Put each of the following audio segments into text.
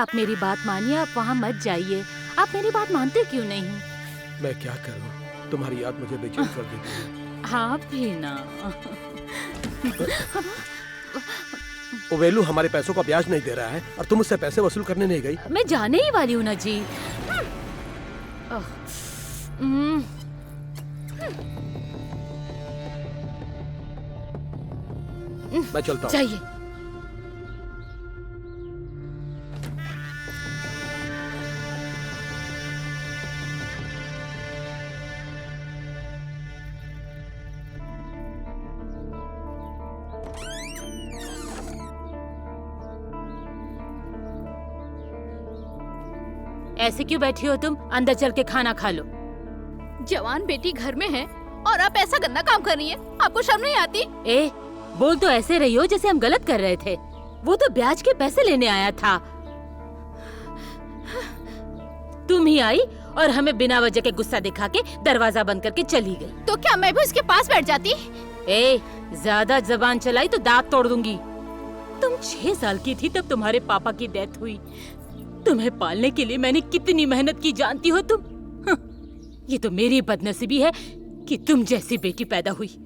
आप मेरी बात मानिए, आप वहाँ मत जाइए। आप मेरी बात मानते क्यों नहीं? मैं क्या करूं? तुम्हारी याद मुझे बेचैन कर देती है। हाँ भी ना। ओवेलू हमारे पैसों का ब्याज नहीं दे रहा है और तुम उससे पैसे वसूल करने नहीं गई। मैं जाने ही वाली हूँ ना जी। मैं चलता हूँ। जाइए। ऐसे क्यों बैठी हो तुम? अंदर चल के खाना खा लो। जवान बेटी घर में है और आप ऐसा गंदा काम कर रही हैं। आपको शर्म नहीं आती? ए, बोल तो ऐसे रही हो जैसे हम गलत कर रहे थे। वो तो ब्याज के पैसे लेने आया था। तुम ही आई और हमें बिना वजह के गुस्सा दिखा के दरवाजा बंद करके चली गई। तो क्या मैं भी उसके पास बैठ जाती? ए, ज्यादा जबान चलाई तो दांत तोड़ दूंगी। तुम 6 साल की थी तब तुम्हारे पापा की डेथ हुई। तुम्हें पालने के लिए मैंने कितनी मेहनत की जानती हो तुम? ये तो मेरी बदनसीबी है कि तुम जैसी बेटी पैदा हुई।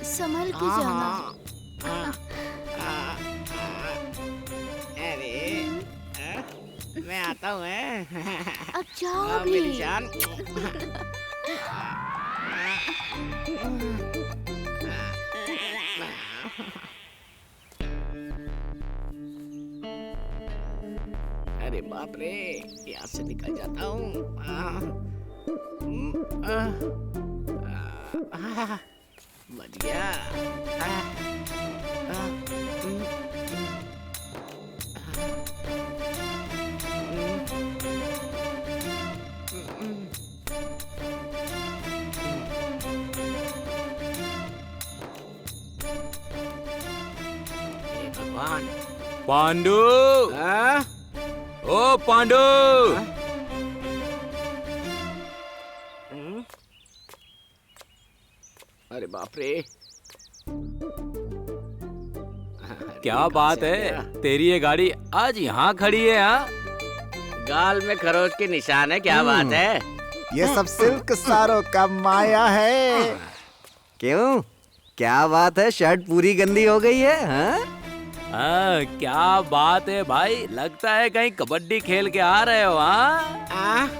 संभल के जाना। अरे मैं आता हूँ। अब जाओ भी। मेरी जान। अरे बाप रे, यहाँ से निकल जाता हूँ। बच गया। भगवान। पांडू, हाँ? ओ पांडू। अरे बाप रे, क्या बात है, तेरी ये गाड़ी आज यहाँ खड़ी है? हाँ, गाल में खरोच के निशान है। क्या बात है? ये सब सिल्क सारों का माया है। क्यों, क्या बात है? शर्ट पूरी गंदी हो गई है? हाँ? क्या बात है भाई, लगता है कहीं कबड्डी खेल के आ रहे हो। हाँ,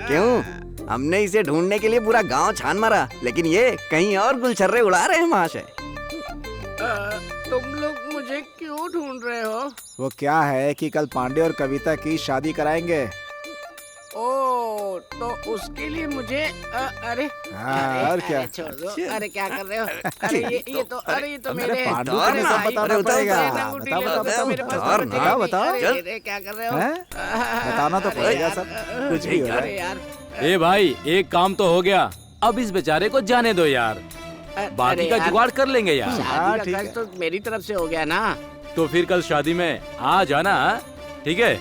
क्यों, हमने इसे ढूंढने के लिए पूरा गांव छान मारा, लेकिन ये कहीं और गुलछर्रे उड़ा रहे हैं महाशय। तुम लोग मुझे क्यों ढूंढ रहे हो? वो क्या है कि कल पांडे और कविता की शादी कराएंगे। ओ, तो उसके लिए मुझे अरे हाँ, और क्या? अरे छोड़ दो। अरे क्या कर रहे हो? अरे ये तो मेरे पांडू को नहीं सब बताना पड़ेगा। बताओ। अरे क्या कर रहे हो? बताना तो पड़ेगा सब, कुछ भी हो रहा है। यार, ए भाई, एक काम तो हो गया, अब इस बेचारे को जाने दो यार, बाकी का जुगाड़ कर लेंगे यार। शादी का खर्च तो मेरी तरफ से हो गया ना। तो फिर कल शादी में आ जाना, ठीक है?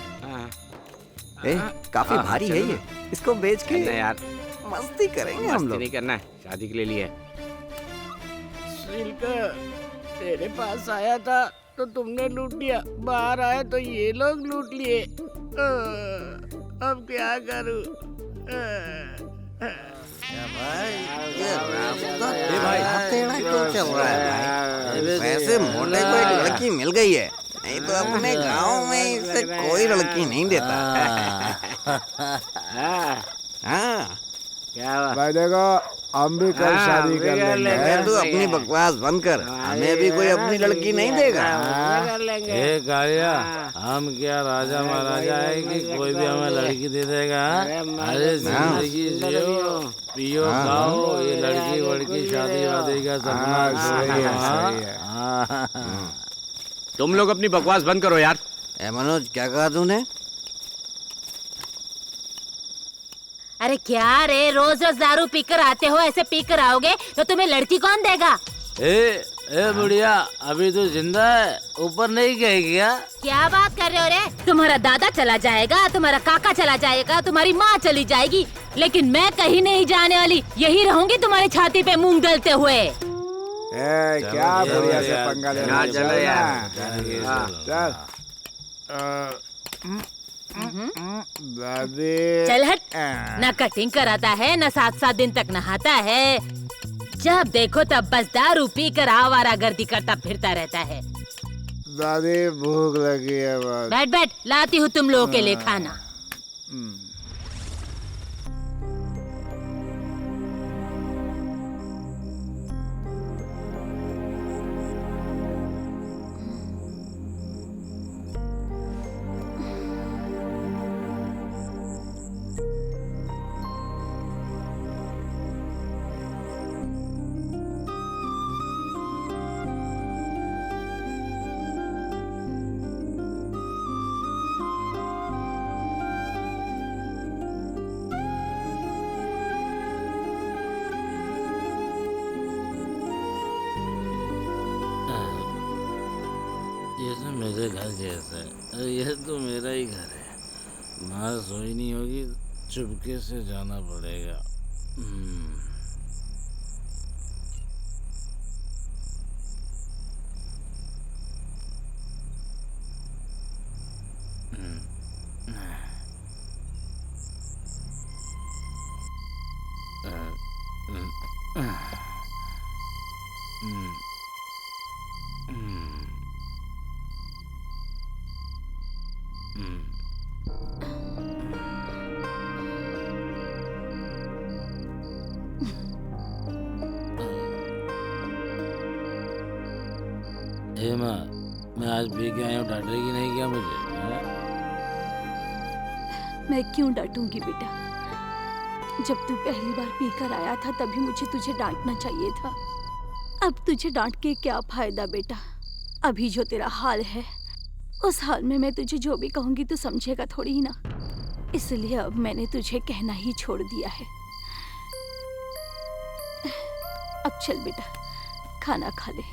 काफी भारी है ये, इसको बेच के नहीं यार, मस्ती करेंगे हम लोग। नहीं करना है, शादी के लिए सिल्क तेरे पास आया था तो तुमने लूट लिया, बाहर आया तो ये लोग लूट लिए। अब क्या करूं? टेढ़ा क्यों चल रहा है भाई? वैसे मोटे को एक लड़की मिल गई है, नहीं तो अपने गांव में इसे कोई लड़की नहीं देता। हाँ, क्या हुआ? भाई देखो, हम भी कल शादी कर लेंगे। तू अपनी बकवास बंद कर, हमें भी कोई अपनी लड़की नहीं देगा। कर लेंगे। ए कालिया, हम क्या राजा महाराजा है कि कोई भी हमें लड़की दे देगा? अरे जिंदगी जियो, पियो खाओ, ये लड़की वड़की शादी वादी का सपना सही है। तुम लोग अपनी बकवास बंद करो यार। ए मनोज, क्या कहा तूने? अरे क्या रे, रोज रोज दारू पीकर आते हो, ऐसे पीकर आओगे तो तुम्हें लड़की कौन देगा? ए बुढ़िया, अभी तो जिंदा है, ऊपर नहीं गई क्या? क्या बात कर रहे हो रे? तुम्हारा दादा चला जाएगा, तुम्हारा काका चला जाएगा, तुम्हारी माँ चली जाएगी, लेकिन मैं कहीं नहीं जाने वाली, यही रहूंगी तुम्हारी छाती पे मूंग दलते हुए। क्या बुढ़िया से पंगा ले रहा है? चलो यार। चल दादी। चल हट, न कटिंग कराता है, न 7-7 दिन तक नहाता है, जब देखो तब बस दारू पी कर आवारागर्दी करता फिरता रहता है। दादी भूख लगी है बस। बैठ बैठ, लाती हूँ तुम लोगों के लिए खाना। ये तो मेरे घर जैसा है, ये तो मेरा ही घर है। माँ सोई नहीं होगी, चुपके से जाना पड़ेगा। हे माँ, मैं आज पी के आया हूँ, डांटेगी नहीं क्या मुझे? मैं क्यों डांटूंगी बेटा? जब तू पहली बार पीकर आया था तभी मुझे तुझे डांटना चाहिए था। अब तुझे डांट के क्या फायदा बेटा? अभी जो तेरा हाल है उस हाल में मैं तुझे जो भी कहूंगी तू समझेगा थोड़ी ही ना, इसलिए अब मैंने तुझे कहना ही छोड़ दिया है। अब चल बेटा, खाना खा ले।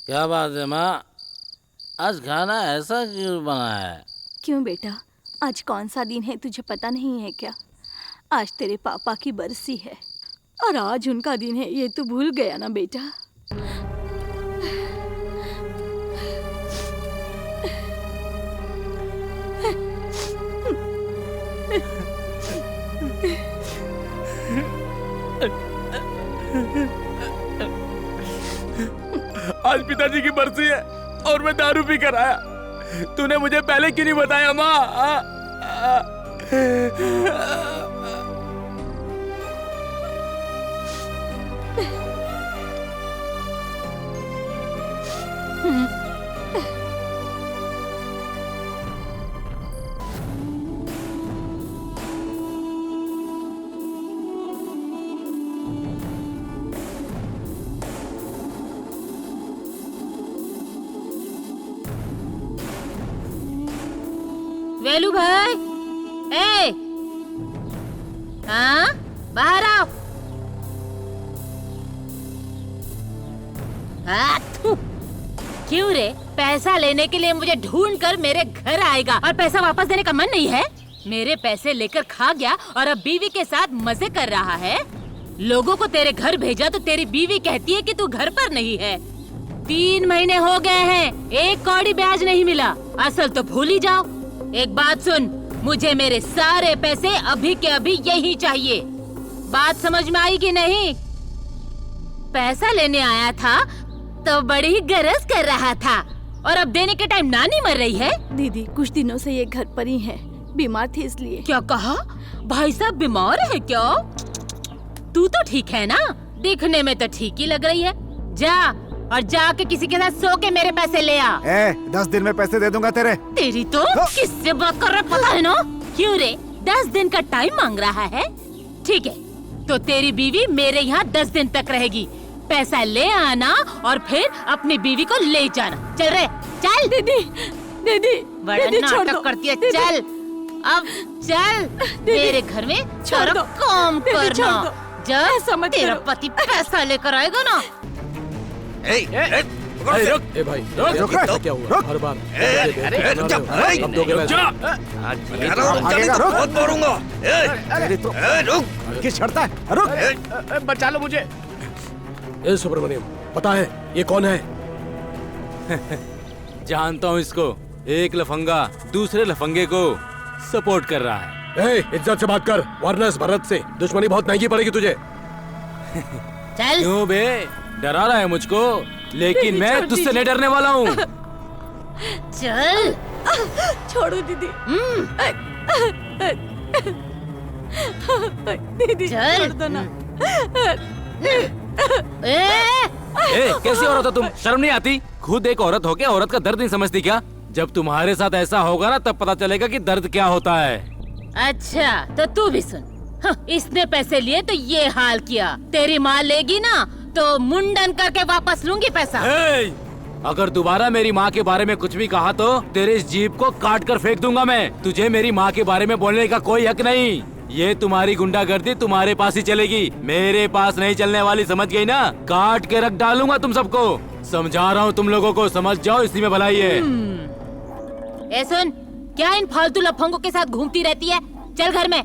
क्या बात है माँ, आज खाना ऐसा क्यों बना है? क्यों बेटा, आज कौन सा दिन है तुझे पता नहीं है क्या? आज तेरे पापा की बरसी है और आज उनका दिन है, ये तू भूल गया ना बेटा? आज पिताजी की बरसी है और मैं दारू पी कर आया। तूने मुझे पहले क्यों नहीं बताया माँ? वेलू भाई, ए, हाँ, बाहर आओ। क्यों रे, पैसा लेने के लिए मुझे ढूंढ कर मेरे घर आएगा और पैसा वापस देने का मन नहीं है? मेरे पैसे लेकर खा गया और अब बीवी के साथ मजे कर रहा है। लोगों को तेरे घर भेजा तो तेरी बीवी कहती है कि तू घर पर नहीं है। 3 महीने हो गए हैं, 1 कौड़ी ब्याज नहीं मिला। असल तो भूल ही जाओ। एक बात सुन, मुझे मेरे सारे पैसे अभी के अभी यही चाहिए। बात समझ में आई कि नहीं? पैसा लेने आया था तो बड़ी गरज कर रहा था और अब देने के टाइम नानी मर रही है। दीदी कुछ दिनों से ये घर पर ही है, बीमार थी इसलिए। क्या कहा? भाई साहब बीमार है क्या? तू तो ठीक है ना? दिखने में तो ठीक ही लग रही है। जा और जाके किसी के साथ सो के मेरे पैसे ले आ। 10 दिन में पैसे दे दूंगा तेरे। तेरी तो किससे बात कर रहा पता है ना? क्यों रे, 10 दिन का टाइम मांग रहा है? ठीक है, तो तेरी बीवी मेरे यहाँ 10 दिन तक रहेगी। पैसा ले आना और फिर अपनी बीवी को ले जाना। चल रे चल। दीदी दीदी बड़ा दीदी छोड़ नाटक दो करती है। दीदी, चल अब चल मेरे घर में छोड़ सारा दो। काम दीदी, करना। छोड़ दो। ऐसा जब मत तेरा करो। पति पैसा लेकर आएगा ना। रुक। ए भाई क्या हुआ हर बार रुक जा, अब दोगे पैसे। बहुत मारूंगा। अरे तो किस छड़ता है, रुक। बचा लो मुझे। ए सुब्रमण्यम पता है ये कौन है? जानता हूँ इसको। एक लफंगा दूसरे लफंगे को सपोर्ट कर रहा है। ए इज्जत से बात कर वरना इस भरत से दुश्मनी बहुत महंगी पड़ेगी तुझे। चल क्यों बे, डरा रहा है मुझको, लेकिन मैं छोड़ तुझसे दीजिए। नहीं डरने वाला हूँ। चल। छोड़ो दीदी। दीदी चल। छोड़ दो ना। कैसी औरत हो तुम, शर्म नहीं आती? खुद एक औरत होके औरत का दर्द नहीं समझती क्या? जब तुम्हारे साथ ऐसा होगा ना तब पता चलेगा कि दर्द क्या होता है। अच्छा तो तू भी सुन। हाँ, इसने पैसे लिए तो ये हाल किया। तेरी माँ लेगी ना तो मुंडन करके वापस लूंगी पैसा। अगर दोबारा मेरी माँ के बारे में कुछ भी कहा तो तेरे इस जीभ को काट कर फेंक दूंगा मैं। तुझे मेरी माँ के बारे में बोलने का कोई हक नहीं। ये तुम्हारी गुंडागर्दी तुम्हारे पास ही चलेगी, मेरे पास नहीं चलने वाली, समझ गई ना? काट के रख डालूंगा तुम सबको। समझा रहा हूँ तुम लोगों को, समझ जाओ, इसी में भलाई है। ए सुन, क्या इन फालतू लफंगों के साथ घूमती रहती है? चल घर में,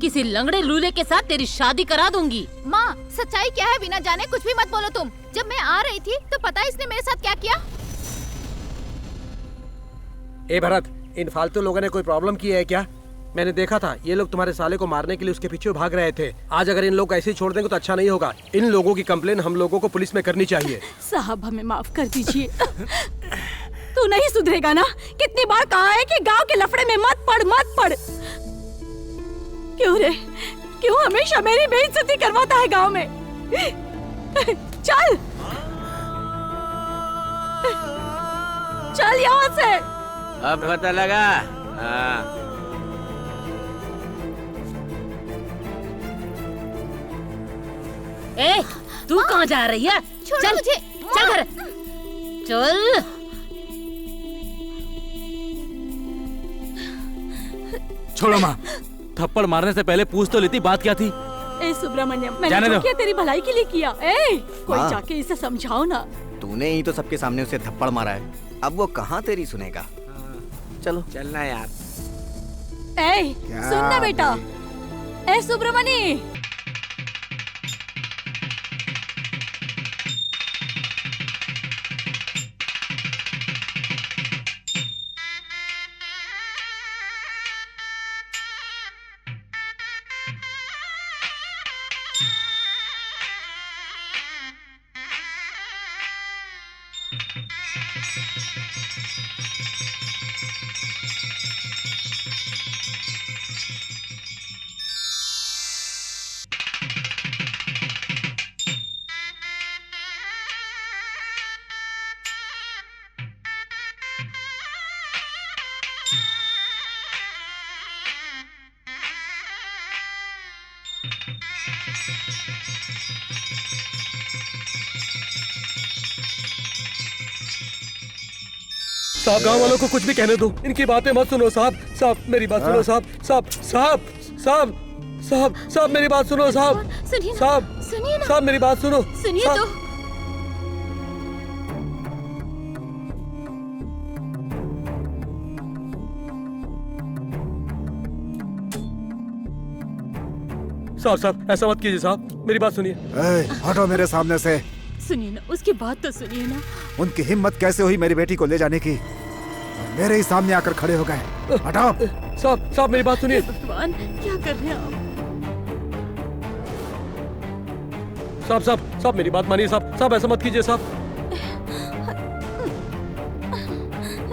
किसी लंगड़े लूले के साथ तेरी शादी करा दूंगी। माँ सच्चाई क्या है बिना जाने कुछ भी मत बोलो तुम। जब मैं आ रही थी तो पता है इसने मेरे साथ क्या किया? ए भरत, इन फालतू लोगों ने कोई प्रॉब्लम की है क्या? मैंने देखा था ये लोग तुम्हारे साले को मारने के लिए उसके पीछे भाग रहे थे। आज अगर इन लोग को ऐसे ही छोड़ देंगे तो अच्छा नहीं होगा। इन लोगों की कंप्लेन हम लोगों को पुलिस में करनी चाहिए। साहब हमें माफ कर दीजिए। तू नहीं सुधरेगा ना? कितनी बार कहा है कि गांव के लफड़े में मत पड़। क्यों रे, क्यों हमेशा मेरी बेइज्जती करवाता है गांव में? चल चल यहाँ से। अब पता लगा। हाँ। ए, तू कहाँ जा रही है? छोड़ो चल मुझे। चल घर चल। छोड़ो माँ, थप्पड़ मारने से पहले पूछ तो लेती बात क्या थी। ए सुब्रमण्यम, मैंने जाने जो दो। किया तेरी भलाई के लिए किया। कोई हाँ। जाके इसे समझाओ ना। तूने ही तो सबके सामने उसे थप्पड़ मारा है, अब वो कहाँ तेरी सुनेगा। चलो चलना यार। सुन ना बेटा। ए सुब्रमण्य, साहब गांव वालों को कुछ भी कहने दो, इनकी बातें मत सुनो साहब। साहब मेरी बात सुनो साहब। साहब साहब साहब साहब साहब मेरी बात सुनो साहब। सुनिए ना, साहब सुनिए ना। साहब मेरी बात सुनो। सुनिए साहब, तो। साहब ऐसा मत कीजिए साहब, मेरी बात सुनिए। हटो मेरे सामने से। सुनिए ना, उसकी बात तो सुनिए ना। उनकी हिम्मत कैसे हुई मेरी बेटी को ले जाने की? और मेरे ही सामने आकर खड़े हो गए। हटाओ। साहब मेरी बात सुनिए। भगवान, क्या कर रहे हैं आप? साहब मेरी बात मानिए साहब ऐसा मत कीजिए साहब।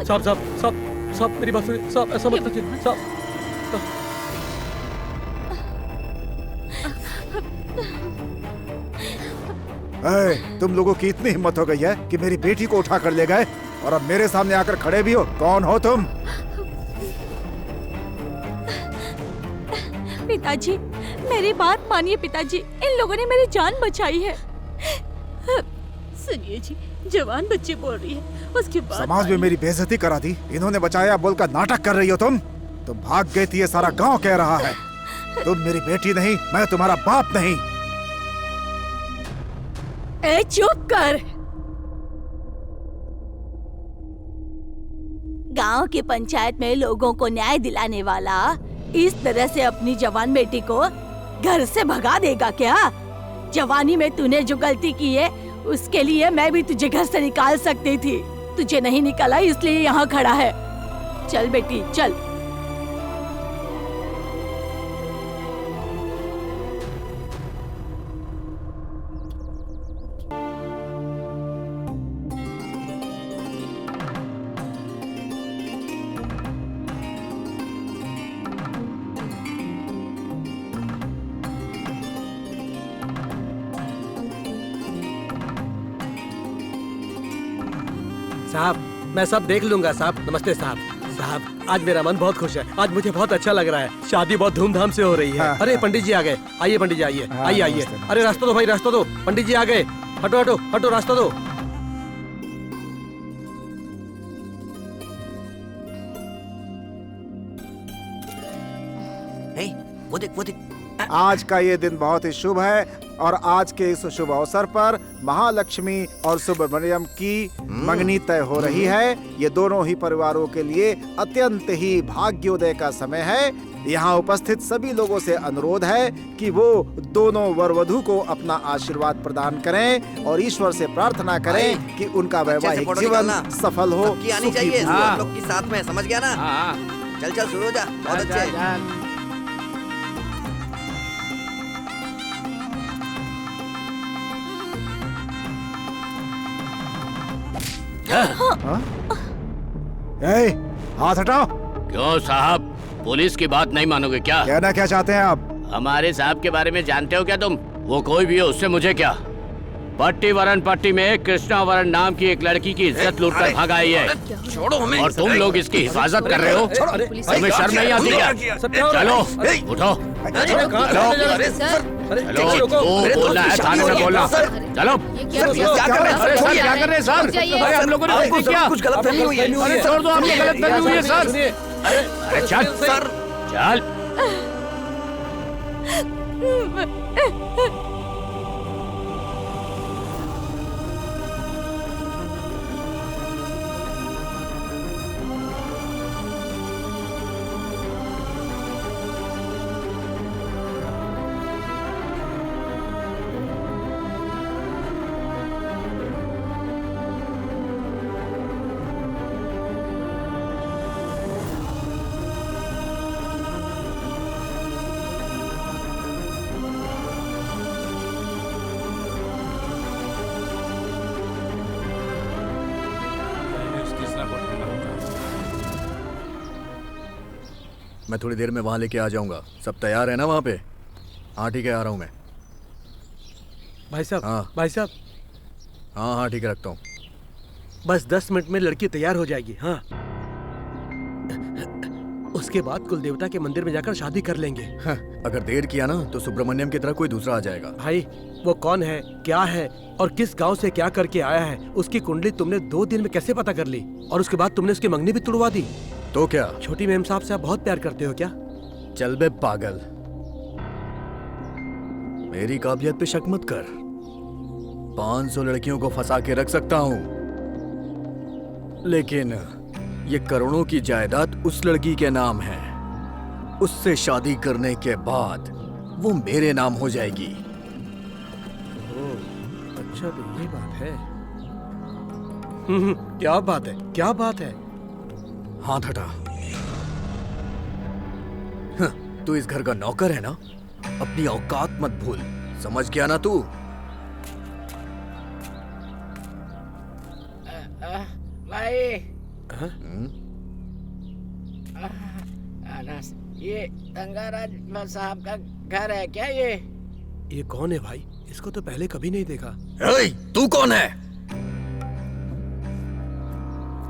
साहब मेरी बात सुनिए साहब, ऐसा मत कीजिए साहब। तुम लोगों की इतनी हिम्मत हो गई है कि मेरी बेटी को उठा कर ले गए और अब मेरे सामने आकर खड़े भी हो। कौन हो तुम? पिताजी मेरी बात मानिए। पिताजी, इन लोगों ने मेरी जान बचाई है। सुनिए जी, जवान बच्चे बोल रही है, उसके बाद समाज में मेरी बेइज्जती करा दी। इन्होंने बचाया बोलकर नाटक कर रही हो तुम भाग गई थी, ये सारा गांव कह रहा है। तुम मेरी बेटी नहीं, मैं तुम्हारा बाप नहीं। ए चुप कर। गांव की पंचायत में लोगों को न्याय दिलाने वाला इस तरह से अपनी जवान बेटी को घर से भगा देगा क्या? जवानी में तूने जो गलती की है उसके लिए मैं भी तुझे घर से निकाल सकती थी, तुझे नहीं निकाला इसलिए यहाँ खड़ा है। चल बेटी चल। साहब मैं सब देख लूंगा साहब। नमस्ते साहब। साहब आज मेरा मन बहुत खुश है, आज मुझे बहुत अच्छा लग रहा है। शादी बहुत धूमधाम से हो रही है। अरे पंडित जी आ गए। आइए पंडित जी आइए। आइए आइए। अरे रास्ता दो भाई, रास्ता दो। पंडित जी आ गए। हटो हटो हटो, रास्ता दो। वो देख वो देख। आज का ये दिन बहुत ही शुभ है और आज के इस शुभ अवसर पर महालक्ष्मी और सुब्रमण्यम की मंगनी तय हो रही है। ये दोनों ही परिवारों के लिए अत्यंत ही भाग्योदय का समय है। यहाँ उपस्थित सभी लोगों से अनुरोध है कि वो दोनों वर वधू को अपना आशीर्वाद प्रदान करें और ईश्वर से प्रार्थना करें कि उनका वैवाहिक जीवन सफल हो। आनी चाहिए लोग के साथ में, समझ गया ना? चल चल शुरू हो जा। बहुत अच्छे। हाथ हटाओ। क्यों साहब, पुलिस की बात नहीं मानोगे क्या? कहना क्या चाहते हैं आप? हमारे साहब के बारे में जानते हो क्या तुम? वो कोई भी हो, उससे मुझे क्या? पट्टी वरण पट्टी में कृष्णा वरण नाम की एक लड़की की इज्जत लूटकर भाग आई है। छोड़ो हमें। और तुम लोग इसकी हिफाजत कर रहे हो? तुम्हें शर्म नहीं आती क्या? चलो उठो। चलो तो बोलना है, थाने में बोलना। चलो। क्या कर रहे हैं? अरे सर क्या कर रहे हैं सर? अरे हम लोगों ने गलती किया। कुछ गलतफहमी हुई है। अरे छोड़ दो, आपको गलतफहमी हुई है सर। अरे चल सर चल। मैं थोड़ी देर में वहाँ लेके आ जाऊंगा। सब तैयार है ना वहाँ पे? हाँ ठीक है, आ रहा हूँ मैं। भाई साहब। हाँ भाई साहब। हाँ हाँ ठीक है, रखता हूँ। बस 10 मिनट में लड़की तैयार हो जाएगी। हाँ उसके बाद कुल देवता के मंदिर में जाकर शादी कर लेंगे। हाँ, अगर देर किया ना तो सुब्रमण्यम की तरह कोई दूसरा आ जाएगा। भाई वो कौन है, क्या है और किस गांव से क्या करके आया है, उसकी कुंडली तुमने 2 दिन में कैसे पता कर ली? और उसके बाद तुमने उसकी मंगनी भी तुड़वा दी। तो क्या छोटी मेम साहब से आप बहुत प्यार करते हो क्या? चल बे पागल, मेरी काबिलियत पे शक मत कर। 500 लड़कियों को फंसा के रख सकता हूँ, लेकिन ये करोड़ों की जायदाद उस लड़की के नाम है। उससे शादी करने के बाद वो मेरे नाम हो जाएगी। अच्छा तो ये बात है। क्या बात है, क्या बात है? हाथ हटा। तू इस घर का नौकर है ना, अपनी औकात मत भूल, समझ गया ना तू? भाई ये गंगाराज साहब का घर है क्या? ये कौन है भाई? इसको तो पहले कभी नहीं देखा। तू कौन है?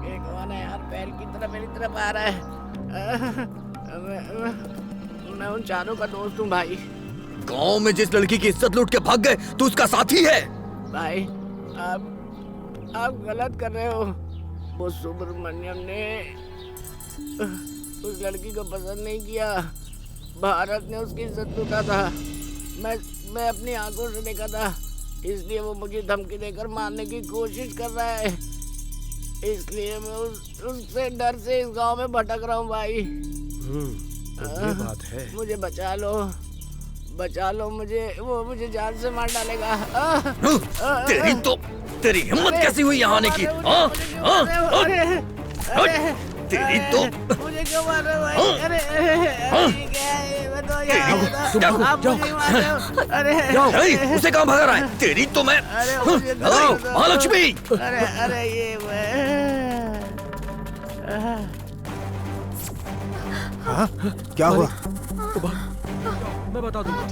ये कौन है यार? पैर की तरफ मेरी तरफ आ रहा है। मैं उन चारों का दोस्त हूँ भाई। गांव में जिस लड़की की इज्जत लूट के भाग गए, तू उसका साथी है? भाई आप गलत कर रहे हो। वो सुब्रमण्यम ने उस लड़की को पसंद नहीं किया। भारत ने उसकी इज्जत लूटा था। मैं अपनी आंखों से देखा था, इसलिए वो मुझे धमकी देकर मारने की कोशिश कर रहा है। इसलिए मैं उससे डर से इस गांव में भटक रहा हूँ भाई। तो ये बात है। मुझे बचा लो मुझे, वो मुझे जान से मार डालेगा। तेरी हिम्मत कैसी हुई यहाँ आने की? तेरी तो मुझे क्यों मार रहे हो भाई? अरे क्या है? मैं तो यहाँ आप मुझे मार रहे हो। अरे उसे कहाँ भगा रहा है? तेरी तो मैं। महालक्ष्मी! अरे ये हाँ? क्या हुआ? मैं बता दूंगा।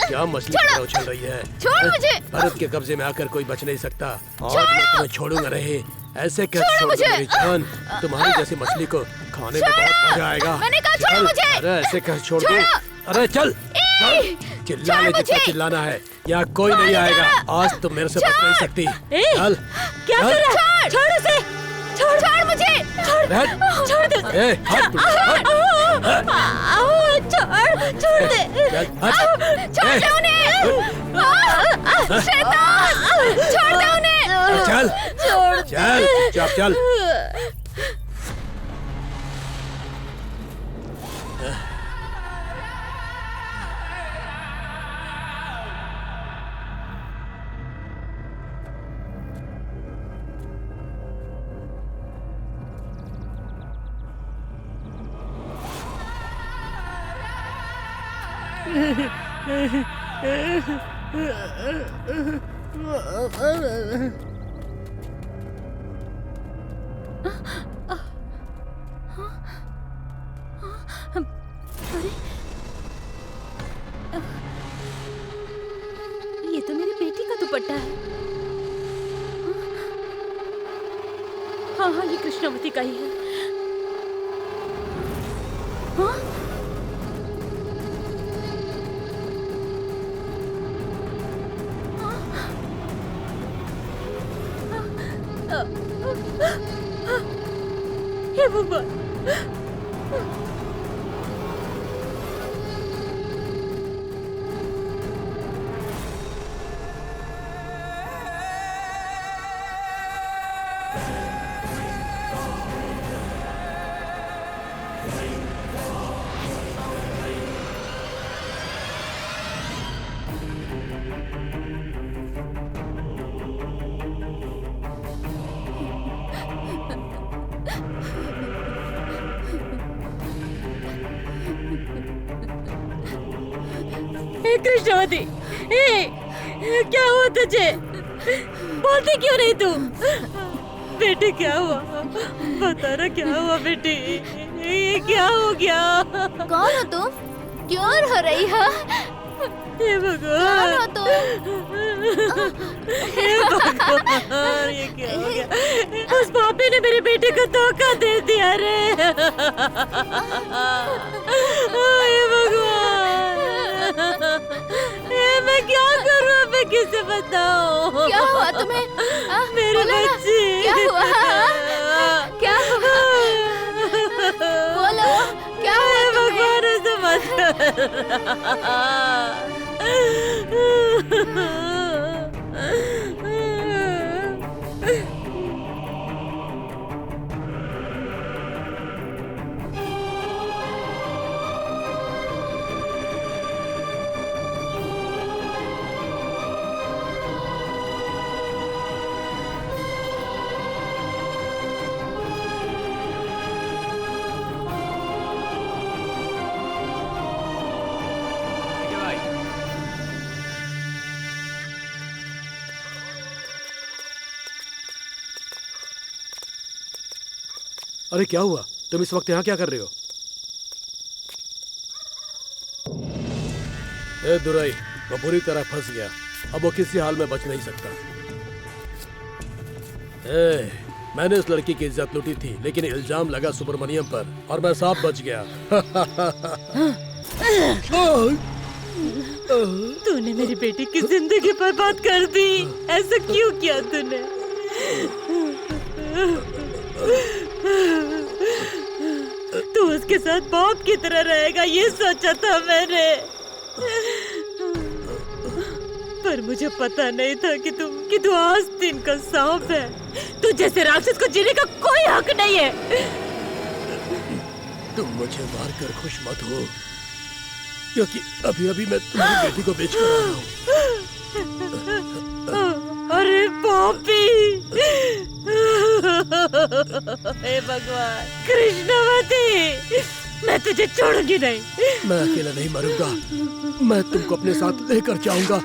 क्या मछली की तरह उछल रही है? छोड़ मुझे। भारत के कब्जे में आकर कोई बच नहीं सकता। आज मैं तुम्हें छोड़ूंगा नहीं। ऐसे कैसे छोड़ मुझे। मेरी जान? तुम्हारी जैसी मछली को खाने में बहुत मजा आएगा। मैंने कहा छोड़ो मुझे। अरे ऐसे कैसे छोड़ दूं? अरे चल चिल्लाने जितना चिल्लाना है, यहाँ कोई नहीं आएगा। आज तुम मेरे से बच नहीं सकती। चल क्या कर रहा है? छोड़ उसे, छोड़ मुझे, छोड़ दे, छोड़ दे, छोड़ दे उन्हें, शैतान, छोड़ दे उन्हें, चल चल चुप चल। ये तो मेरी बेटी का दुपट्टा है। हाँ, ये कृष्णावती का ही है। हाँ? हे भगवान! कृष्णावती, क्या हुआ तुझे? बोलती क्यों नहीं तू? बेटी क्या हुआ? बता ना क्या हुआ बेटी? ये क्या हो गया? कौन हो तुम? क्यों रो रही हो? हे भगवान! कौन हो तुम? हे भगवान! ये क्या हो गया? उस पापी ने मेरे बेटे को धोखा दे दिया रे। हे भगवान! मैं क्या करूं? मैं किसे बताऊं? क्या हुआ तुम्हें? मेरे बच्चे! क्या हुआ? क्या हुआ? बोलो, क्या हुआ तुम्हें? भगवान ऐसे मत अरे क्या हुआ? तुम इस वक्त यहाँ क्या कर रहे हो? ए दुराई, वो बुरी तरह फंस गया। अब वो किसी हाल में बच नहीं सकता। मैंने इस लड़की की इज्जत लूटी थी, लेकिन इल्जाम लगा सुब्रमण्यम पर और मैं साफ बच गया। तूने मेरी बेटी की जिंदगी बर्बाद कर दी। ऐसा क्यों किया तूने? तू उसके साथ बाप की तरह रहेगा ये सोचा था मैंने, पर मुझे पता नहीं था कि तू आस्तीन का सांप है। तू जैसे राक्षस को जीने का कोई हक नहीं है। तुम मुझे मारकर खुश मत हो, क्योंकि अभी अभी मैं तुम्हारी बेटी को बेच कर आया हूँ। अरे पापी! हे भगवान कृष्णवती, मैं तुझे छोड़ूंगी नहीं। मैं अकेला नहीं मरूंगा, मैं तुमको अपने साथ लेकर जाऊंगा।